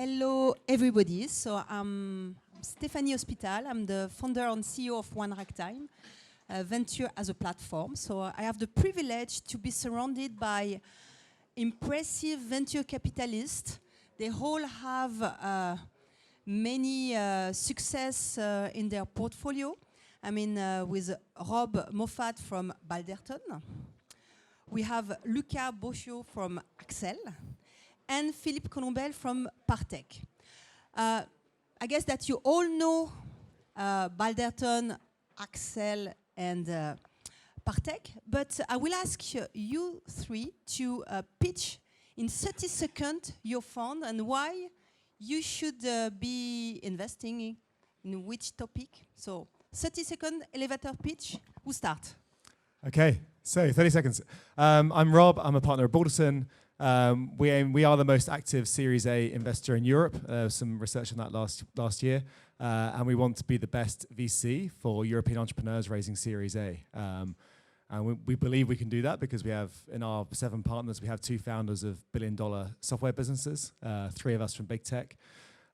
Hello, everybody. So I'm Stéphanie Hospital. I'm the founder and CEO of One Ragtime, venture as a platform. So I have the privilege to be surrounded by impressive venture capitalists. They all have many success in their portfolio. I mean, with Rob Moffat from Balderton. We have Luca Bocchio from Accel. And Philippe Colombel from Partech. I guess that you all know Balderton, Accel, and Partech, but I will ask you three to pitch in 30 seconds your fund and why you should be investing in which topic. So 30-second elevator pitch. Who start? Okay, so 30 seconds. I'm Rob, I'm a partner at Balderton. We are the most active Series A investor in Europe. Some research on that last year. And we want to be the best VC for European entrepreneurs raising Series A. And we believe we can do that because we have, in our 7 partners, we have 2 founders of billion-dollar software businesses, 3 of us from big tech,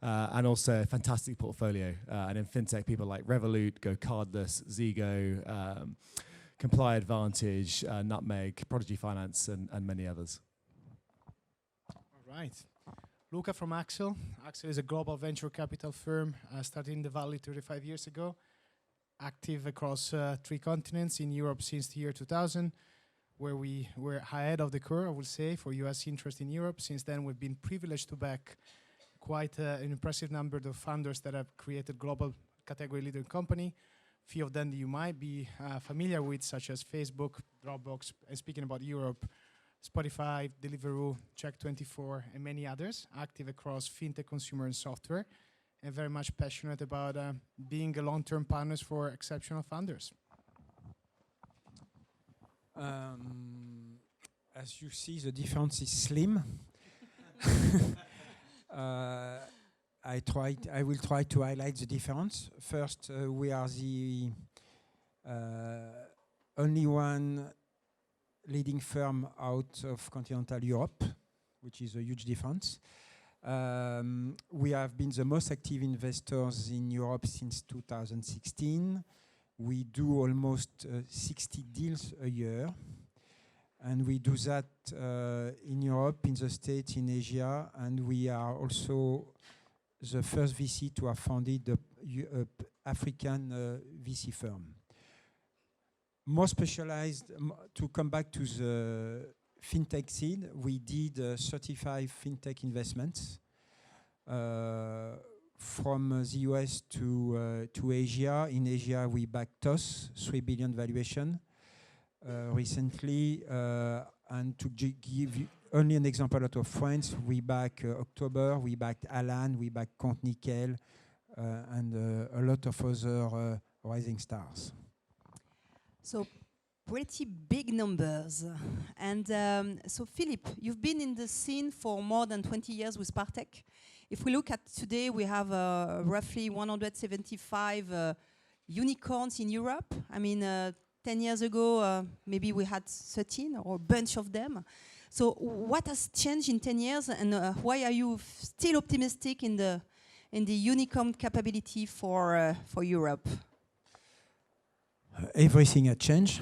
and also a fantastic portfolio. And in fintech, people like Revolut, Go Cardless, Zego, Comply Advantage, Nutmeg, Prodigy Finance, and many others. Right. Luca from Accel. Accel is a global venture capital firm started in the Valley 35 years ago, active across 3 continents, in Europe since the year 2000, where we were ahead of the curve, I would say, for US interest in Europe. Since then, we've been privileged to back quite an impressive number of founders that have created global category leader company. Few of them that you might be familiar with, such as Facebook, Dropbox, and speaking about Europe, Spotify, Deliveroo, Check24, and many others, active across fintech, consumer, and software, and very much passionate about being a long-term partners for exceptional founders. As you see, the difference is slim. I will try to highlight the difference. First, we are the only one leading firm out of continental Europe, which is a huge difference. We have been the most active investors in Europe since 2016. We do almost 60 deals a year. And we do that in Europe, in the States, in Asia, and we are also the first VC to have founded the African VC firm. More specialized, to come back to the fintech scene, we did 35 fintech investments from the US to Asia. In Asia, we backed TOS, 3 billion valuation recently. And to give you only an example out of France, we backed October, we backed Alan, we backed Comte Nickel, and a lot of other rising stars. So pretty big numbers. And so Philippe, you've been in the scene for more than 20 years with Partech. If we look at today, we have roughly 175 unicorns in Europe. I mean, 10 years ago, maybe we had 13 or a bunch of them. So what has changed in 10 years and why are you still optimistic in the unicorn capability for Europe? Everything had changed.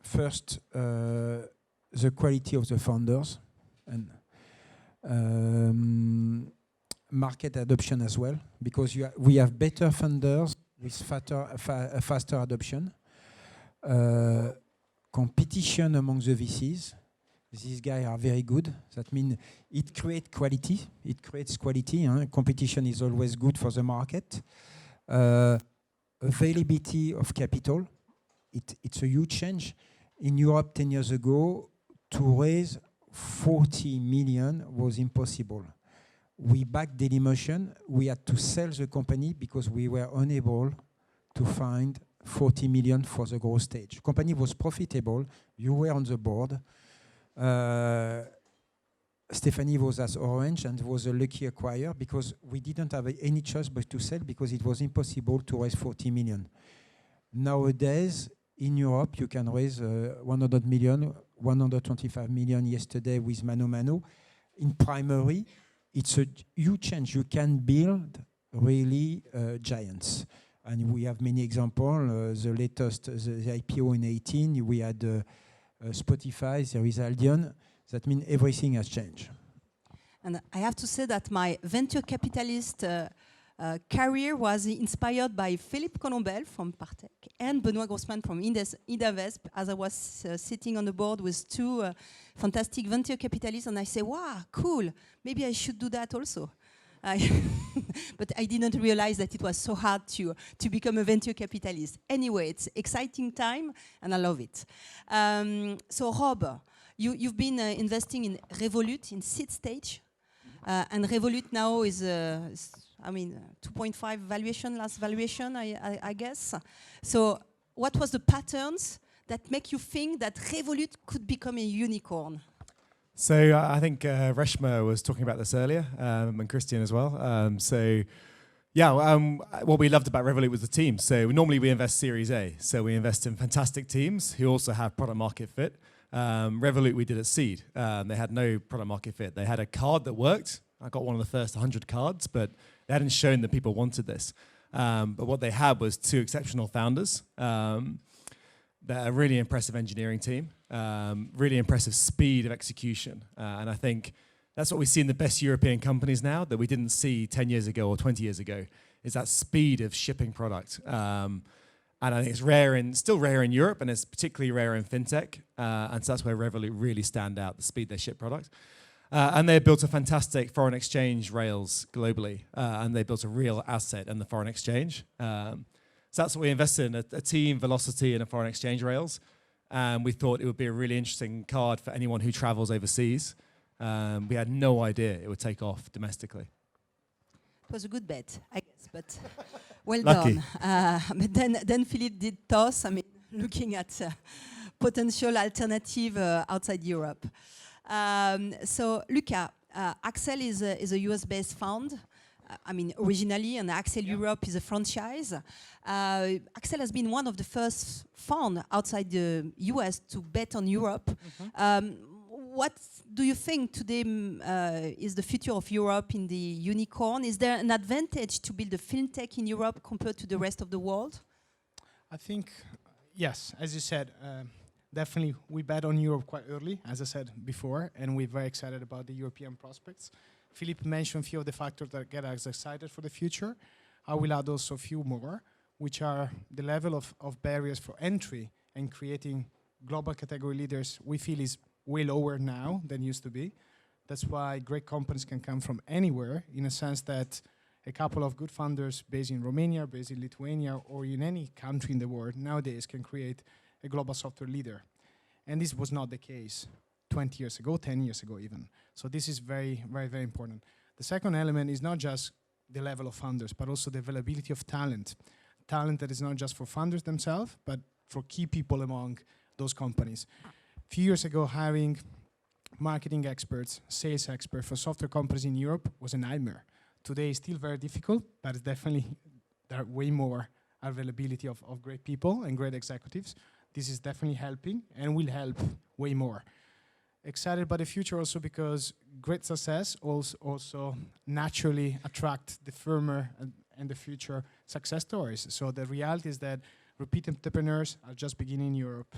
First, the quality of the founders and market adoption as well, because we have better funders with faster adoption. Competition among the VCs. These guys are very good. That means it creates quality. It creates quality. Competition is always good for the market. Availability of capital, it's a huge change. In Europe 10 years ago, to raise 40 million was impossible. We backed Dailymotion. We had to sell the company because we were unable to find 40 million for the growth stage. Company was profitable. You were on the board. Stephanie was at Orange and was a lucky acquirer because we didn't have any choice but to sell because it was impossible to raise 40 million. Nowadays, in Europe, you can raise 100 million, 125 million yesterday with Mano Mano. in primary, it's a huge change. You can build really giants. And we have many examples. The latest, the IPO in 2018, we had Spotify, there is Aldion. That means everything has changed. And I have to say that my venture capitalist career was inspired by Philippe Colombel from Partech and Benoît Grossman from Idavest, as I was sitting on the board with two fantastic venture capitalists, and I say, wow, cool, maybe I should do that also. But I didn't realize that it was so hard to become a venture capitalist. Anyway, it's exciting time, and I love it. So Rob, you've been investing in Revolut in seed stage. And Revolut now is, 2.5 valuation, last valuation, I guess. So what was the patterns that make you think that Revolut could become a unicorn? So I think Reshma was talking about this earlier, and Christian as well. What we loved about Revolut was the team. So normally we invest Series A. So we invest in fantastic teams who also have product market fit. Revolut we did at seed. They had no product market fit. They had a card that worked. I got one of the first 100 cards, but they hadn't shown that people wanted this. But what they had was two exceptional founders, a really impressive engineering team, really impressive speed of execution. And I think that's what we see in the best European companies now that we didn't see 10 years ago or 20 years ago, is that speed of shipping product. And I think it's still rare in Europe, and it's particularly rare in fintech. And so that's where Revolut really stand out, the speed they ship product. And they built a fantastic foreign exchange rails globally, and they built a real asset in the foreign exchange. So that's what we invested in, a team, velocity, and a foreign exchange rails. And we thought it would be a really interesting card for anyone who travels overseas. We had no idea it would take off domestically. It was a good bet, I guess, but well Lucky. done. But then Philippe did toss, looking at potential alternative outside Europe. So Luca, Accel is a US-based fund. Originally, and Accel Europe is a franchise. Accel has been one of the first funds outside the US to bet on Europe. What do you think today is the future of Europe in the unicorn? Is there an advantage to build a fintech in Europe compared to the rest of the world? I think, yes, as you said, definitely we bet on Europe quite early, as I said before, and we're very excited about the European prospects. Philippe mentioned a few of the factors that get us excited for the future. I will add also a few more, which are the level of barriers for entry and creating global category leaders we feel is way lower now than used to be. That's why great companies can come from anywhere, in a sense that a couple of good founders based in Romania, based in Lithuania, or in any country in the world nowadays can create a global software leader. And this was not the case 20 years ago, 10 years ago even. So this is very, very, very important. The second element is not just the level of founders, but also the availability of talent. Talent that is not just for founders themselves, but for key people among those companies. A few years ago, hiring marketing experts, sales experts for software companies in Europe was a nightmare. Today it's still very difficult, but it's definitely, there are way more availability of great people and great executives. This is definitely helping and will help way more. Excited about the future also because great success also naturally attract the firmer and the future success stories. So the reality is that repeat entrepreneurs are just beginning in Europe.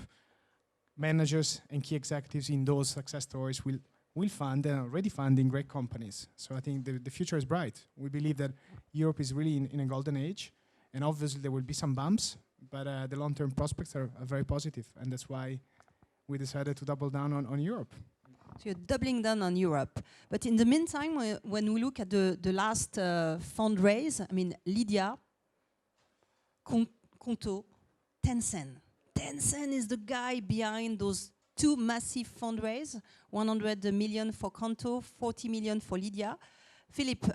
Managers and key executives in those success stories will fund and are already funding great companies. So I think the future is bright. We believe that Europe is really in a golden age, and obviously there will be some bumps, but the long-term prospects are very positive, and that's why we decided to double down on Europe. So you're doubling down on Europe. But in the meantime, when we look at the last fundraise, Lydia, Conto, Tencent. Tencent is the guy behind those two massive fundraise, 100 million for Conto, 40 million for Lydia. Philippe,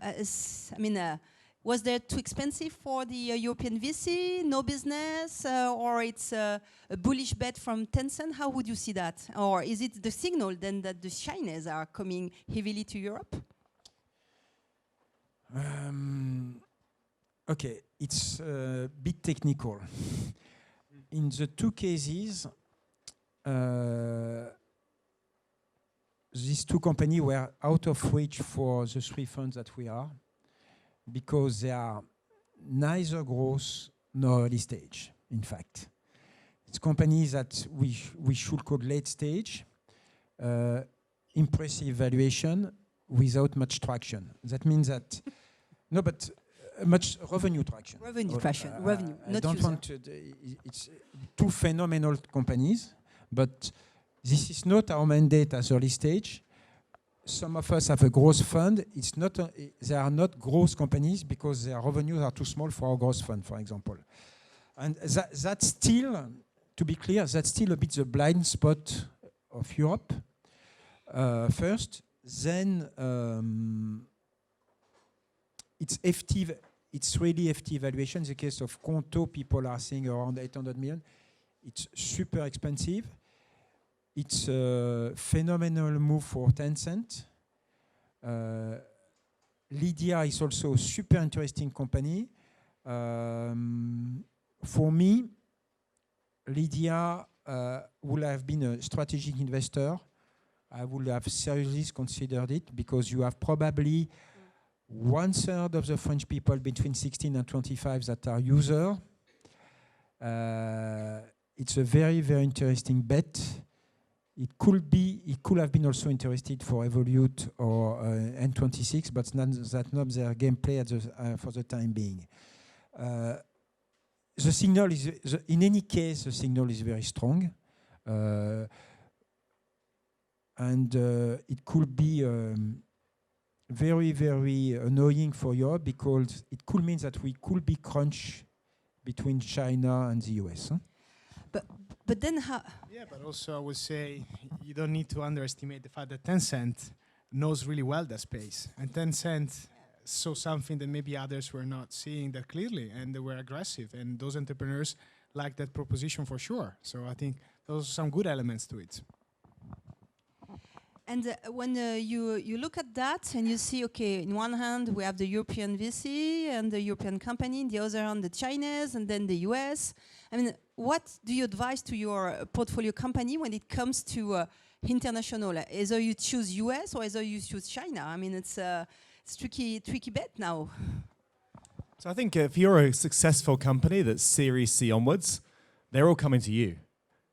was that too expensive for the European VC, no business, or it's a bullish bet from Tencent? How would you see that? Or is it the signal then that the Chinese are coming heavily to Europe? Okay, it's a bit technical. In the two cases, these two companies were out of reach for the three funds that we are, because they are neither growth nor early stage, in fact. It's companies that we should call late stage, impressive valuation without much traction. That means that, no, but much revenue traction. Revenue traction, revenue, I not don't user. want to, it's two phenomenal companies, but this is not our mandate as early stage. Some of us have a growth fund. It's not they are not growth companies because their revenues are too small for our growth fund, for example. And that's still, to be clear, that's still a bit the blind spot of Europe. First, then it's FT. It's really FT valuation. In the case of Conto, people are seeing around 800 million. It's super expensive. It's a phenomenal move for Tencent. Lydia is also a super interesting company. For me, Lydia would have been a strategic investor. I would have seriously considered it because you have probably 1/3 of the French people between 16 and 25 that are users. It's a very, very interesting bet. It could have been also interested for Evolute or N26, but that's not their gameplay for the time being. The signal is, in any case, the signal is very strong. And it could be very, very annoying for Europe because it could mean that we could be crunched between China and the US. Huh? But then how? Yeah, but also I would say you don't need to underestimate the fact that Tencent knows really well that space. And Tencent saw something that maybe others were not seeing that clearly, and they were aggressive. And those entrepreneurs like that proposition for sure. So I think those are some good elements to it. And when you look at that and you see, okay, in one hand we have the European VC and the European company, in the other hand the Chinese, and then the US. I mean, what do you advise to your portfolio company when it comes to international? Either you choose US or either you choose China. I mean, it's tricky bet now. So I think if you're a successful company that's Series C onwards, they're all coming to you.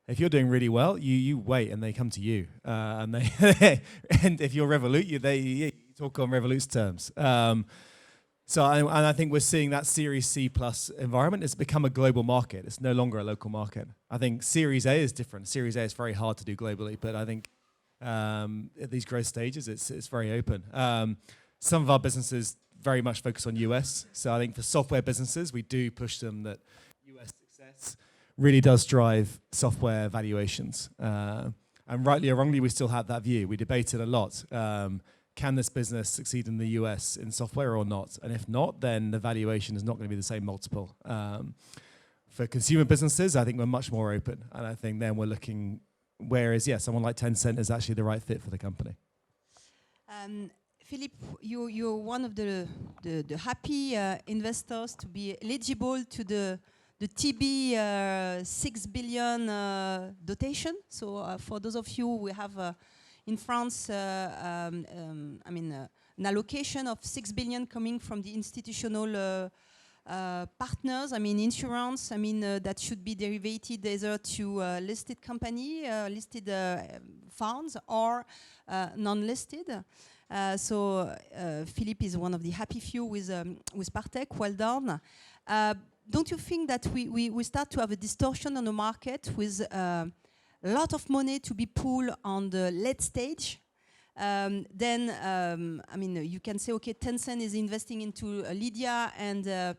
If you're doing really well, you wait and they come to you. And and if you're Revolut, you talk on Revolut's terms. I think we're seeing that Series C plus environment. It's become a global market. It's no longer a local market. I think Series A is different. Series A is very hard to do globally, but I think at these growth stages, it's very open. Some of our businesses very much focus on US. So I think for software businesses, we do push them that US success really does drive software valuations. And rightly or wrongly, we still have that view. We debate it a lot. Can this business succeed in the US in software or not? And if not, then the valuation is not going to be the same multiple. For consumer businesses, I think we're much more open. And I think then we're looking, whereas, someone like Tencent is actually the right fit for the company. Philippe, you're one of the happy investors to be eligible to the TB 6 billion dotation. So for those of you, we have in France, an allocation of 6 billion coming from the institutional partners. I mean, insurance. I mean, that should be derivated either to listed company, listed funds, or non-listed. So Philippe is one of the happy few with Partech. Well done. Don't you think that we start to have a distortion on the market with a lot of money to be pulled on the late stage? You can say, okay, Tencent is investing into Lydia and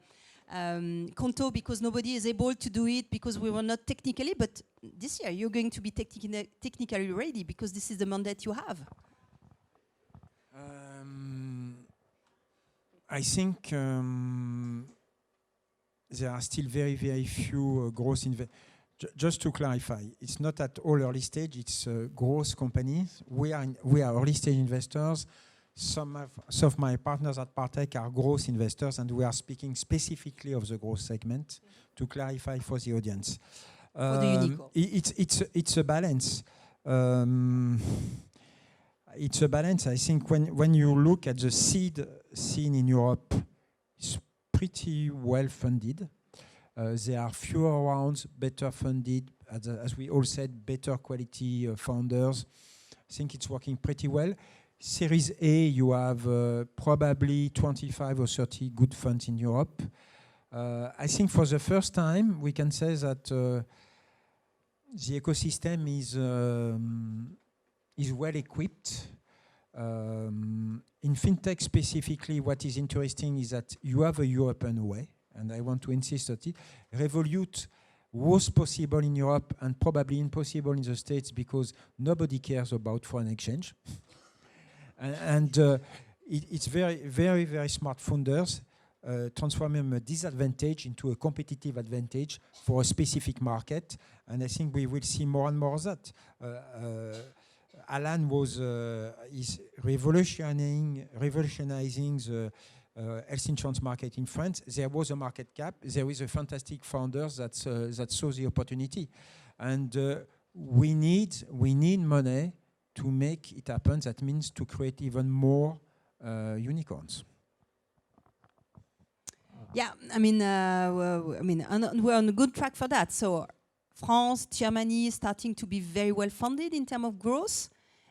Conto because nobody is able to do it because we were not technically, but this year you're going to be technically ready because this is the mandate you have. I think there are still very, very few growth investors. Just to clarify, it's not at all early stage, it's growth companies. We are early stage investors. Some of my partners at Partech are growth investors, and we are speaking specifically of the growth segment to clarify for the audience. For the Unico. It's a balance. It's a balance. I think when you look at the seed scene in Europe, it's pretty well funded. There are fewer rounds, better funded, as we all said, better quality founders. I think it's working pretty well. Series A, you have probably 25 or 30 good funds in Europe. I think for the first time, we can say that the ecosystem is well equipped. In fintech specifically, what is interesting is that you have a European way, and I want to insist on it. Revolut was possible in Europe and probably impossible in the States because nobody cares about foreign exchange. It's very smart founders transforming a disadvantage into a competitive advantage for a specific market. And I think we will see more and more of that. Alan is revolutionizing the health insurance market in France. There was a market cap. There is a fantastic founders that saw the opportunity, and we need money to make it happen. That means to create even more unicorns. Yeah, I mean, we're on a good track for that. So France, Germany is starting to be very well funded in terms of growth.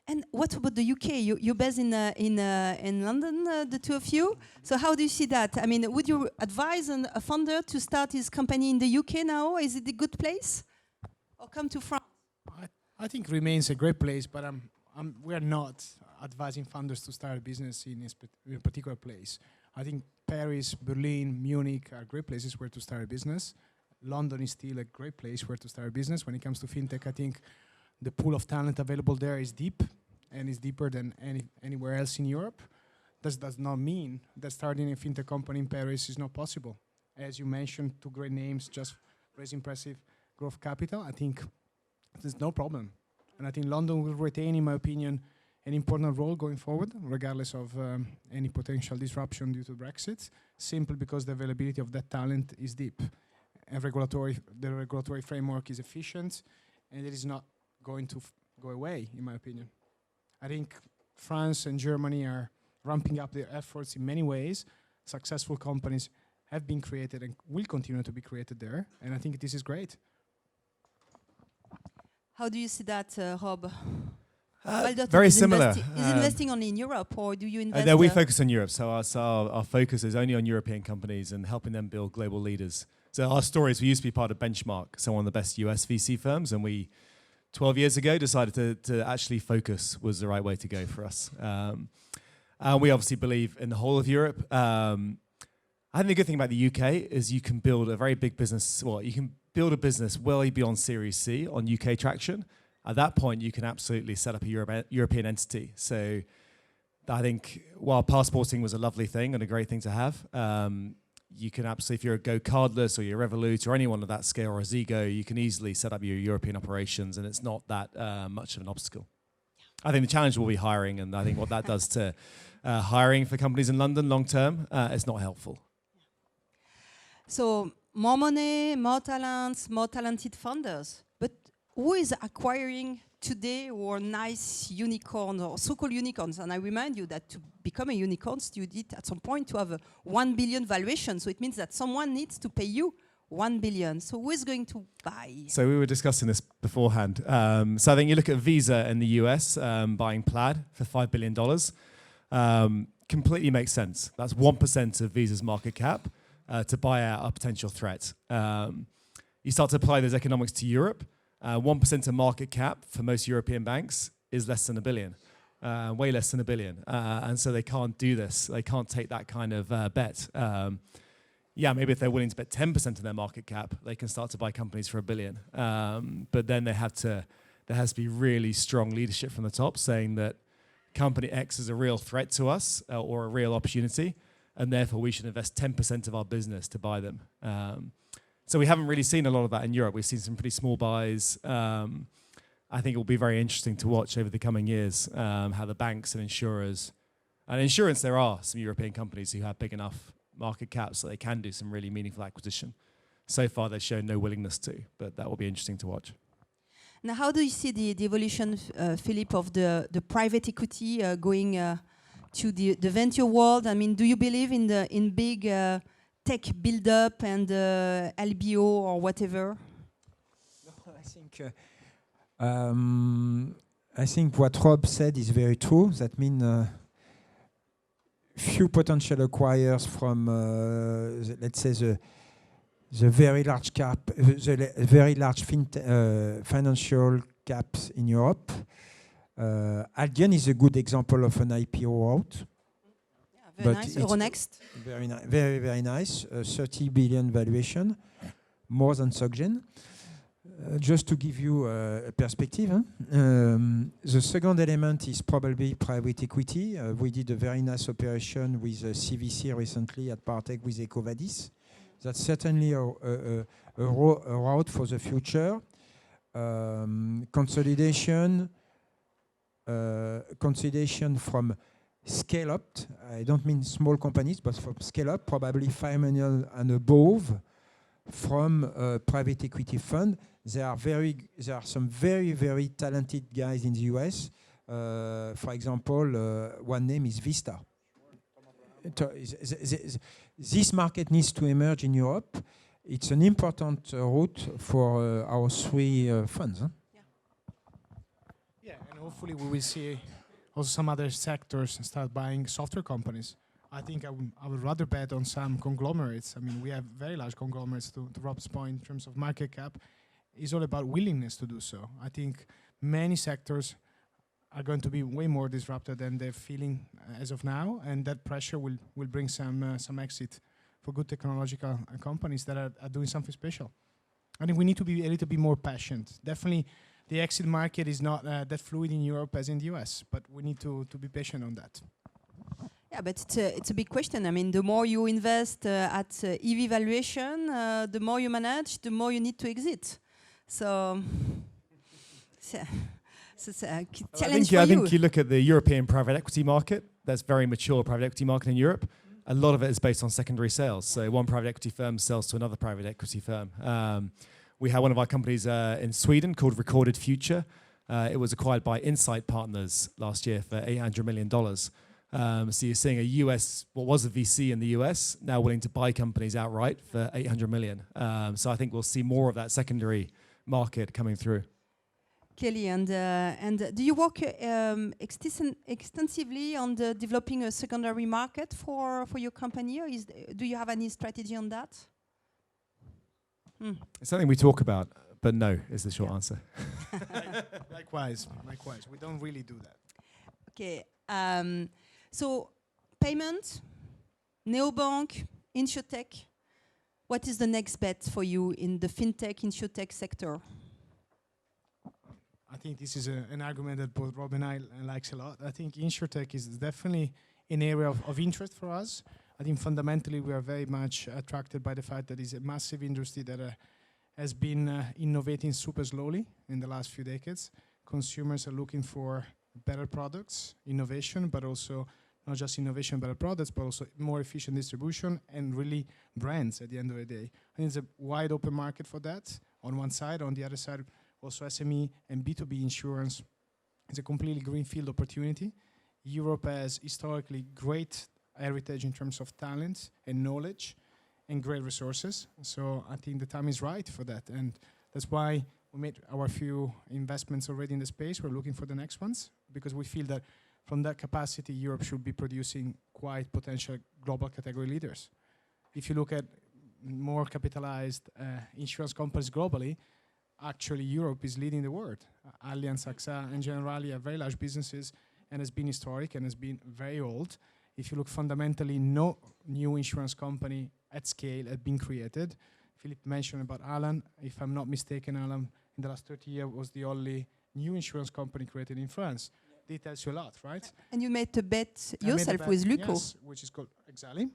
And what about the UK? You're based in London, the two of you. So how do you see that? I mean, would you advise a founder to start his company in the UK now? Is it a good place, or come to France? I think remains a great place, but we are not advising founders to start a business in a particular place. I think Paris, Berlin, Munich are great places where to start a business. London is still a great place where to start a business. When it comes to fintech, I think the pool of talent available there is deep, and is deeper than anywhere else in Europe. This does not mean that starting a fintech company in Paris is not possible. As you mentioned, two great names just raise impressive growth capital. I think there's no problem. And I think London will retain, in my opinion, an important role going forward, regardless of any potential disruption due to Brexit, simply because the availability of that talent is deep. And the regulatory framework is efficient, and it is not going to go away, in my opinion. I think France and Germany are ramping up their efforts in many ways. Successful companies have been created and will continue to be created there, and I think this is great. How do you see that, Rob? Very similar. Is investing only in Europe, or do you invest? No, we focus on Europe, so our focus is only on European companies and helping them build global leaders. So our story is we used to be part of Benchmark, so one of the best US VC firms, and we 12 years ago decided to actually focus was the right way to go for us. And we obviously believe in the whole of Europe. I think the good thing about the UK is you can build a very big business, well, you can build a business well beyond Series C on UK traction. At that point, you can absolutely set up a European entity. So I think while passporting was a lovely thing and a great thing to have, you can absolutely, if you're a Go Cardless or you're Revolut or anyone of that scale or a Zego, you can easily set up your European operations, and it's not that much of an obstacle. I think the challenge will be hiring, and I think what that does to hiring for companies in London long term is not helpful. So more money, more talents, more talented founders. But who is acquiring today or nice unicorns or so-called unicorns? And I remind you that to become a unicorn, you need at some point to have a 1 billion valuation. So it means that someone needs to pay you 1 billion. So who is going to buy? So we were discussing this beforehand. So I think you look at Visa in the US buying Plaid for $5 billion. Completely makes sense. That's 1% of Visa's market cap to buy out a potential threat. You start to apply those economics to Europe. 1% of market cap for most European banks is less than $1 billion, way less than $1 billion. And so they can't do this. They can't take that kind of bet. Yeah, maybe if they're willing to bet 10% of their market cap, they can start to buy companies for $1 billion. But then there has to be really strong leadership from the top saying that company X is a real threat to us or a real opportunity, and therefore we should invest 10% of our business to buy them. So we haven't really seen a lot of that in Europe. We've seen some pretty small buys. I think it will be very interesting to watch over the coming years how the banks and insurers, and insurance, there are some European companies who have big enough market caps so they can do some really meaningful acquisition. So far, they've shown no willingness to, but that will be interesting to watch. Now, how do you see the evolution, Philippe, of the private equity going to the venture world? I mean, do you believe in big tech build-up and LBO or whatever? No, I think what Rob said is very true. That means few potential acquirers from, let's say, the very large cap, the very large financial caps in Europe. Aldian is a good example of an IPO route. Yeah, very But nice. it's Euronext. Very, very nice. 30 billion valuation, more than SocGen. Just to give you a perspective, the second element is probably private equity. We did a very nice operation with CVC recently at Partech with Ecovadis. That's certainly a route for the future. Consolidation from scale up. I don't mean small companies, but from scale up, probably 5 million and above, from a private equity fund. There are some very, very talented guys in the US. For example, one name is Vista. This market needs to emerge in Europe. It's an important route for our three funds. Huh? Yeah, and hopefully we will see also some other sectors start buying software companies. I think I would rather bet on some conglomerates. I mean, we have very large conglomerates, to Rob's point, in terms of market cap. It's all about willingness to do so. I think many sectors are going to be way more disrupted than they're feeling as of now, and that pressure will bring some exit for good technological companies that are doing something special. I think we need to be a little bit more patient. Definitely, the exit market is not that fluid in Europe as in the US, but we need to be patient on that. Yeah, but it's a big question. I mean, the more you invest at EV valuation, the more you manage, the more you need to exit. So it's a challenge for you. I think you look at the European private equity market. That's very mature private equity market in Europe. A lot of it is based on secondary sales. So one private equity firm sells to another private equity firm. We have one of our companies in Sweden called Recorded Future. It was acquired by Insight Partners last year for $800 million. So you're seeing what was a VC in the US, now willing to buy companies outright for $800 million. So I think we'll see more of that secondary market coming through. Kelly, and do you work extensively on developing a secondary market for your company, or do you have any strategy on that? It's something we talk about, but no is the short answer. Likewise, we don't really do that. Okay, so payment, neobank, insurtech. What is the next bet for you in the fintech, insurtech sector? I think this is an argument that both Rob and I likes a lot. I think insurtech is definitely an area of interest for us. I think fundamentally we are very much attracted by the fact that it's a massive industry that has been innovating super slowly in the last few decades. Consumers are looking for better products, innovation, but also not just innovation, better products, but also more efficient distribution and really brands at the end of the day. I think it's a wide open market for that on one side. On the other side, also SME and B2B insurance is a completely greenfield opportunity. Europe has historically great heritage in terms of talent and knowledge and great resources. So I think the time is right for that. And that's why we made our few investments already in the space. We're looking for the next ones because we feel that from that capacity, Europe should be producing quite potential global category leaders. If you look at more capitalized insurance companies globally, actually Europe is leading the world. Allianz, AXA, and Generali are very large businesses and has been historic and has been very old. If you look fundamentally, no new insurance company at scale had been created. Philippe mentioned about Alan. If I'm not mistaken, Alan, in the last 30 years was the only new insurance company created in France. That tells you a lot, right? And you made a bet yourself with Luko. Yes, which is called Exali,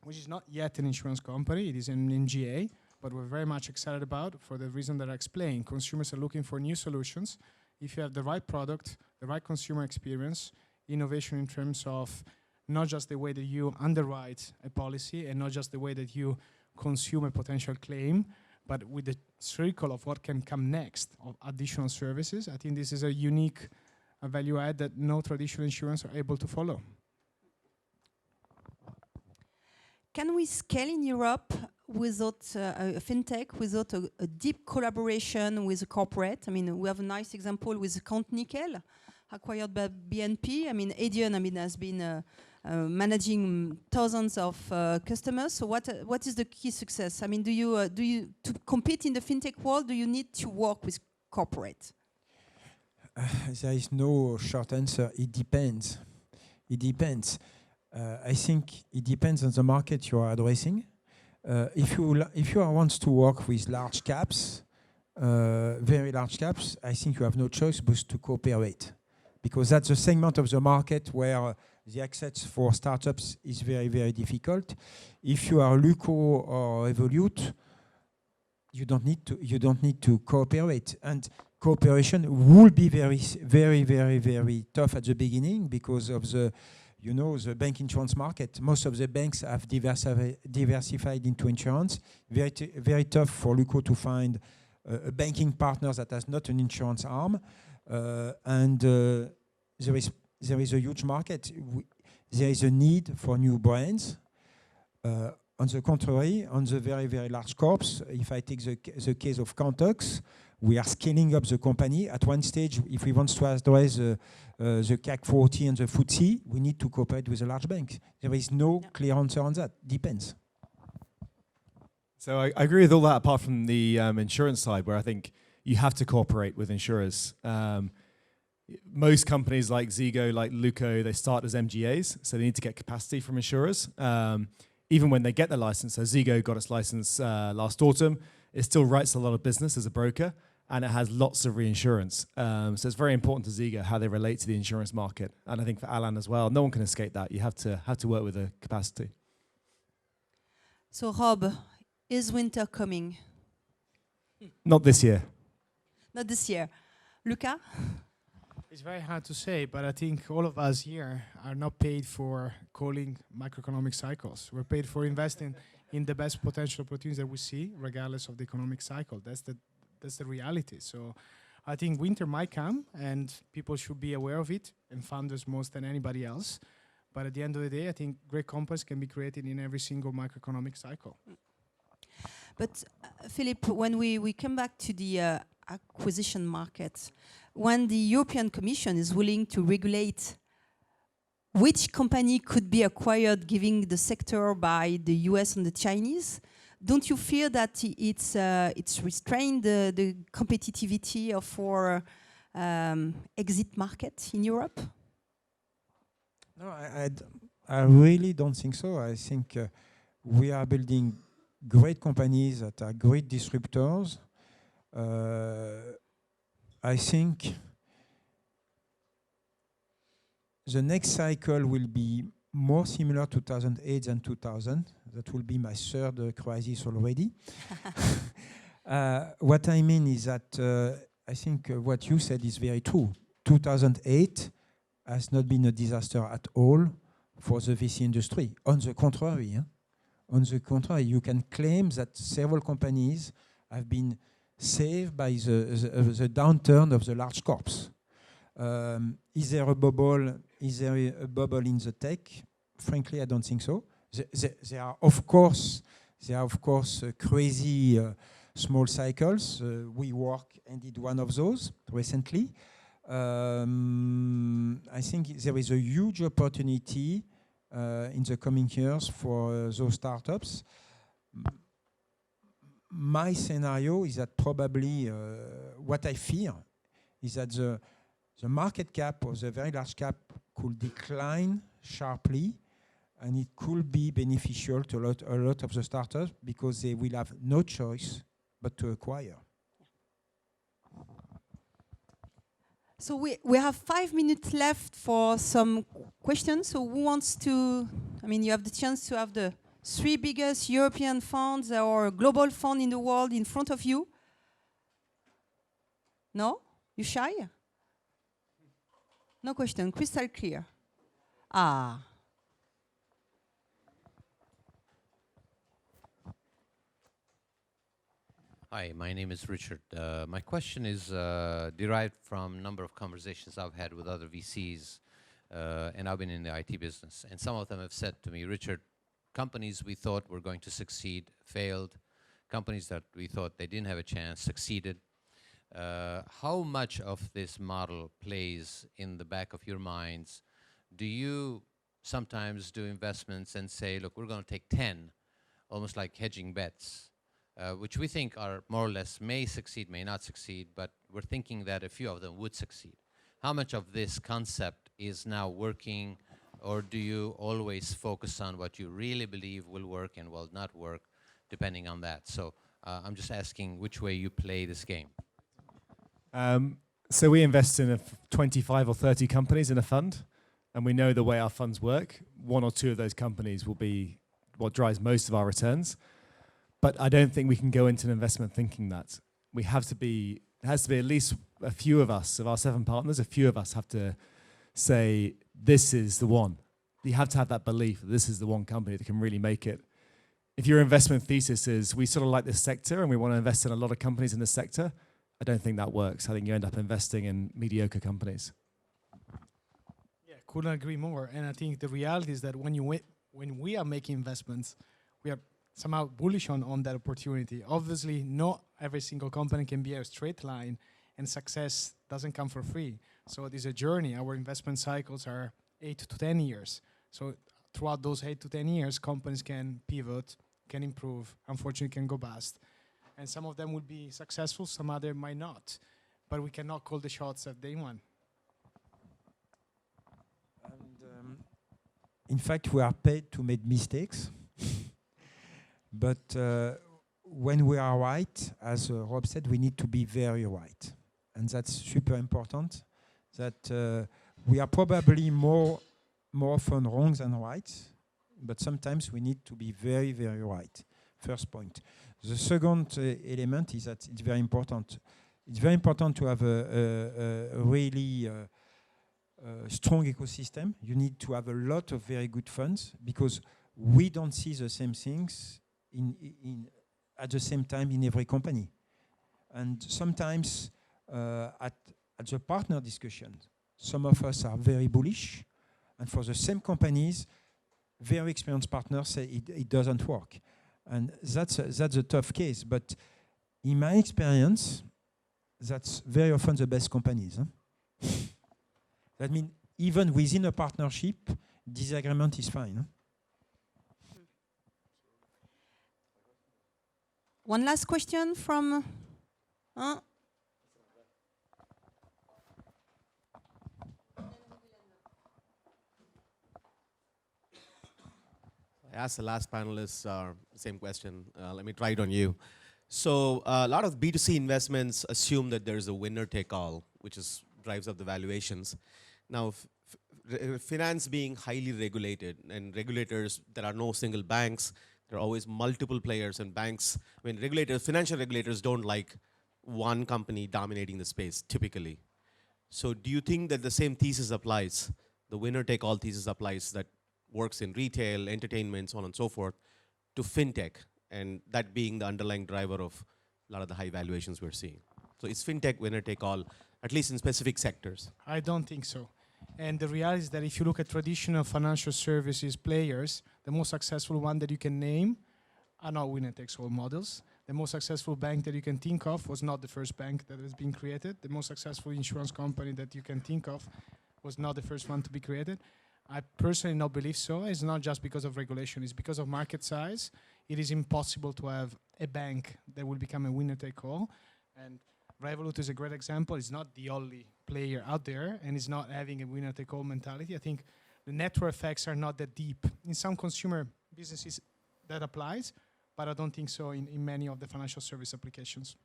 which is not yet an insurance company. It is an MGA, but we're very much excited about for the reason that I explained. Consumers are looking for new solutions. If you have the right product, the right consumer experience, innovation in terms of not just the way that you underwrite a policy and not just the way that you consume a potential claim, but with the circle of what can come next of additional services, I think this is a unique value add that no traditional insurance are able to follow. Can we scale in Europe without a fintech, without a deep collaboration with a corporate? I mean, we have a nice example with Count Nickel, acquired by BNP. I mean, Adyen, has been managing thousands of customers. So what is the key success? I mean, do you to compete in the fintech world, do you need to work with corporate? There is no short answer. It depends. It depends. I think it depends on the market you are addressing. If you want to work with large caps, very large caps, I think you have no choice but to cooperate, because that's the segment of the market where the access for startups is very, very difficult. If you are Luko or Evolute, you don't need to cooperate, and cooperation will be very, very, very, very tough at the beginning because of the bank insurance market. Most of the banks have diversified into insurance. Very tough for Luko to find a banking partner that has not an insurance arm, and there is a huge market. There is a need for new brands. On the contrary, on the very, very large corps, if I take the case of Cantox, we are scaling up the company. At one stage, if we want to address the CAC 40 and the FTSE, we need to cooperate with a large bank. There is no clear answer on that. Depends. So I agree with all that, apart from the insurance side, where I think you have to cooperate with insurers. Most companies like Zego, like Luko, they start as MGAs, so they need to get capacity from insurers. Even when they get their license, so Zego got its license last autumn, it still writes a lot of business as a broker, and it has lots of reinsurance. So it's very important to Zego how they relate to the insurance market. And I think for Alan as well, no one can escape that. You have to work with the capacity. So Rob, is winter coming? Not this year. Not this year. Luca? It's very hard to say, but I think all of us here are not paid for calling macroeconomic cycles. We're paid for investing in the best potential opportunities that we see, regardless of the economic cycle. That's the reality. So I think winter might come, and people should be aware of it, and founders more than anybody else. But at the end of the day, I think great companies can be created in every single macroeconomic cycle. But Philippe, when we come back to the acquisition market, when the European Commission is willing to regulate which company could be acquired, giving the sector by the US and the Chinese, don't you fear that it's restrained the competitivity of our exit market in Europe? No, I really don't think so. I think we are building great companies that are great disruptors. I think the next cycle will be more similar to 2008 than 2000. That will be my third crisis already. What I mean is that I think what you said is very true. 2008 has not been a disaster at all for the VC industry. On the contrary, you can claim that several companies have been saved by the downturn of the large corps. Is there a bubble? Is there a bubble in the tech? Frankly, I don't think so. There are of course crazy small cycles. WeWork ended one of those recently. I think there is a huge opportunity in the coming years for those startups. My scenario is that probably what I fear is that the market cap of the very large cap could decline sharply, and it could be beneficial to a lot of the startups because they will have no choice but to acquire. So we have 5 minutes left for some questions. So who wants to, you have the chance to have the 3 biggest European funds or global fund in the world in front of you. No? You shy? No question, crystal clear. Ah. Hi, my name is Richard. My question is derived from a number of conversations I've had with other VCs, and I've been in the IT business. And some of them have said to me, Richard, companies we thought were going to succeed failed. Companies that we thought they didn't have a chance succeeded. How much of this model plays in the back of your minds? Do you sometimes do investments and say, look, we're going to take 10, almost like hedging bets, which we think are more or less may succeed, may not succeed, but we're thinking that a few of them would succeed. How much of this concept is now working, or do you always focus on what you really believe will work and will not work, depending on that? So I'm just asking which way you play this game. So we invest in 25 or 30 companies in a fund, and we know the way our funds work. One or two of those companies will be what drives most of our returns. But I don't think we can go into an investment thinking that. We have to be, it has to be at least a few of us, of our 7 partners, a few of us have to say, this is the one. You have to have that belief that this is the one company that can really make it. If your investment thesis is, we sort of like this sector and we want to invest in a lot of companies in this sector, I don't think that works. I think you end up investing in mediocre companies. Yeah, couldn't agree more. And I think the reality is that when we are making investments, we are somehow bullish on that opportunity. Obviously, not every single company can be a straight line, and success doesn't come for free. So it is a journey. Our investment cycles are 8 to 10 years. So throughout those 8 to 10 years, companies can pivot, can improve, unfortunately can go bust. And some of them will be successful, some other might not. But we cannot call the shots at day one. And, in fact, we are paid to make mistakes. But when we are right, as Rob said, we need to be very right. And that's super important, that we are probably more often wrong than right, but sometimes we need to be very, very right. First point. The second element is that it's very important. It's very important to have a really strong ecosystem. You need to have a lot of very good funds, because we don't see the same things at the same time in every company. And sometimes at the partner discussion, some of us are very bullish, and for the same companies, very experienced partners say it doesn't work. And that's a tough case. But in my experience, that's very often the best companies. Huh? That means even within a partnership, disagreement is fine. Huh? One last question from... I asked the last panelist same question. Let me try it on you. So a lot of B2C investments assume that there's a winner-take-all, which drives up the valuations. Now, finance being highly regulated, and regulators, there are no single banks. There are always multiple players, and banks, I mean, financial regulators don't like one company dominating the space, typically. So do you think that the same thesis applies, the winner-take-all thesis applies, that works in retail, entertainment, so on and so forth, to fintech, and that being the underlying driver of a lot of the high valuations we're seeing? So is fintech winner-take-all, at least in specific sectors? I don't think so. And the reality is that if you look at traditional financial services players, the most successful one that you can name are not winner-takes-all models. The most successful bank that you can think of was not the first bank that has been created. The most successful insurance company that you can think of was not the first one to be created. I personally not believe so. It's not just because of regulation, it's because of market size. It is impossible to have a bank that will become a winner-take-all. And Revolut is a great example. It's not the only player out there, and it's not having a winner-take-all mentality. I think the network effects are not that deep. In some consumer businesses, that applies, but I don't think so in many of the financial service applications.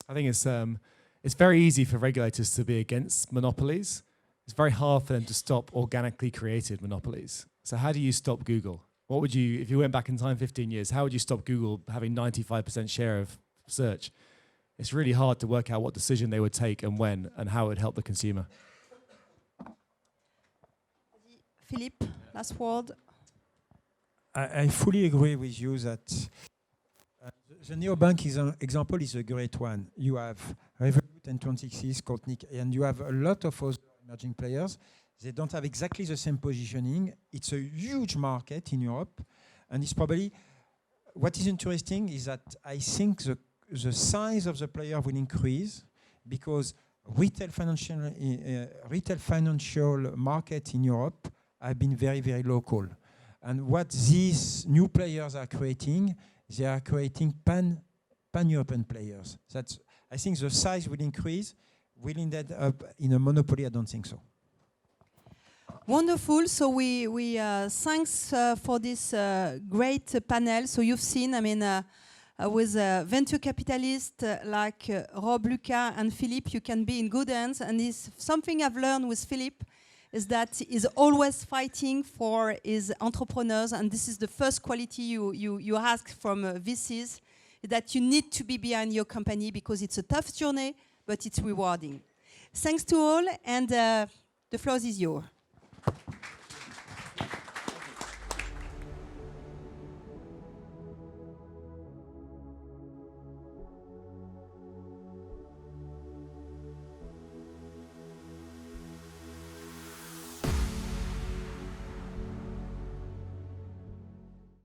I think it's very easy for regulators to be against monopolies. It's very hard for them to stop organically created monopolies. So how do you stop Google? What would you, if you went back in time 15 years, how would you stop Google having 95% share of search? It's really hard to work out what decision they would take and when, and how it would help the consumer. Philippe, last word. I fully agree with you that The neobank example is a great one. You have Revolut and 26 Contnic, and you have a lot of other emerging players. They don't have exactly the same positioning. It's a huge market in Europe, and it's probably what is interesting is that I think the size of the player will increase because retail financial market in Europe have been very, very local. And what these new players are creating, they are creating pan-European players. I think the size will increase. Will it end up in a monopoly? I don't think so. Wonderful. So we thanks for this great panel. So you've seen, I mean, with venture capitalists like Rob, Luca, and Philippe, you can be in good hands. And it's something I've learned with Philippe is that he's always fighting for his entrepreneurs, and this is the first quality you ask from VCs, that you need to be behind your company because it's a tough journey, but it's rewarding. Thanks to all, and the floor is yours.